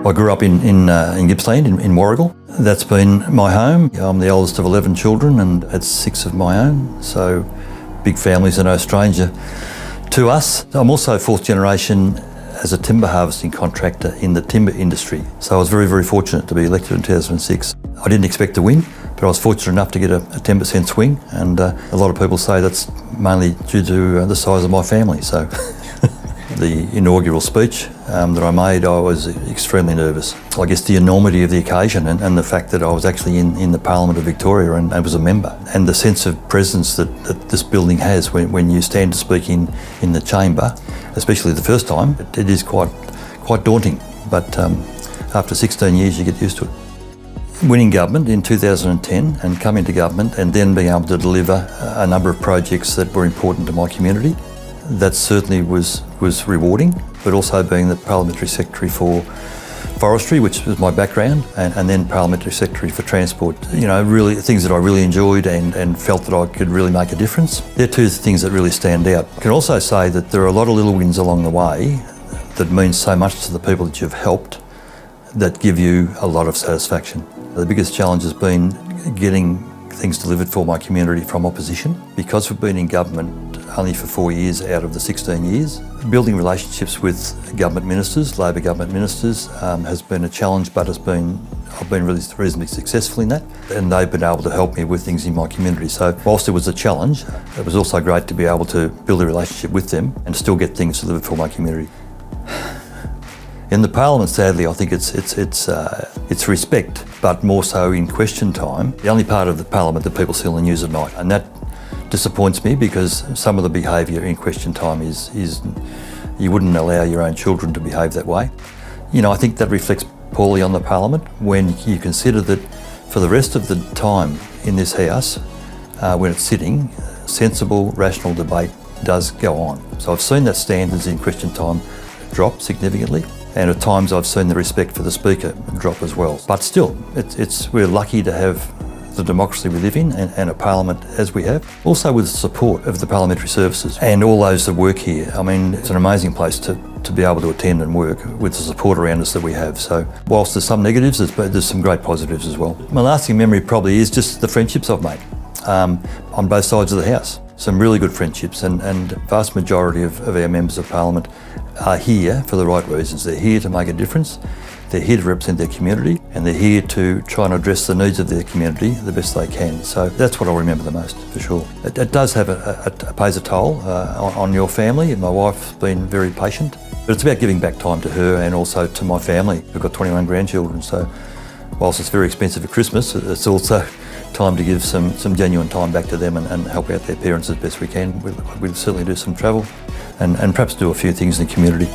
I grew up in Gippsland, in Warragul. That's been my home. I'm the oldest of 11 children and had 6 of my own, so big families are no stranger to us. I'm also 4th generation as a timber harvesting contractor in the timber industry. So I was very, very fortunate to be elected in 2006. I didn't expect to win, but I was fortunate enough to get a 10% swing, and a lot of people say that's mainly due to the size of my family. So the inaugural speech that I made, I was extremely nervous. I guess the enormity of the occasion and the fact that I was actually in the Parliament of Victoria and was a member, and the sense of presence that this building has when you stand to speak in the chamber, especially the first time, it is quite daunting. But after 16 years, you get used to it. Winning government in 2010 and coming to government and then being able to deliver a number of projects that were important to my community, that certainly was rewarding, but also being the Parliamentary Secretary for Forestry, which was my background, and then Parliamentary Secretary for Transport, really things that I really enjoyed and felt that I could really make a difference. They're two things that really stand out. I can also say that there are a lot of little wins along the way that mean so much to the people that you've helped that give you a lot of satisfaction. The biggest challenge has been getting things delivered for my community from opposition. Because we've been in government only for 4 years out of the 16 years, building relationships with government ministers, Labor government ministers, has been a challenge, but I've been really reasonably successful in that, and they've been able to help me with things in my community. So whilst it was a challenge, it was also great to be able to build a relationship with them and still get things delivered for my community. In the Parliament, sadly, I think it's respect, but more so in question time. The only part of the Parliament that people see on the news at night, and that disappoints me because some of the behaviour in question time is you wouldn't allow your own children to behave that way. I think that reflects poorly on the Parliament when you consider that for the rest of the time in this House, when it's sitting, sensible, rational debate does go on. So I've seen that standards in question time drop significantly. And at times I've seen the respect for the Speaker drop as well. But still, we're lucky to have the democracy we live in and a Parliament as we have. Also with the support of the parliamentary services and all those that work here. I mean, it's an amazing place to be able to attend and work with the support around us that we have. So whilst there's some negatives, there's some great positives as well. My lasting memory probably is just the friendships I've made on both sides of the House. Some really good friendships, and vast majority of our members of Parliament are here for the right reasons. They're here to make a difference, they're here to represent their community, and they're here to try and address the needs of their community the best they can. So that's what I'll remember the most, for sure. It does have pays a toll on your family, and my wife's been very patient. But it's about giving back time to her and also to my family. We've got 21 grandchildren, so whilst it's very expensive at Christmas, it's also time to give some genuine time back to them and help out their parents as best we can. We'll certainly do some travel and perhaps do a few things in the community.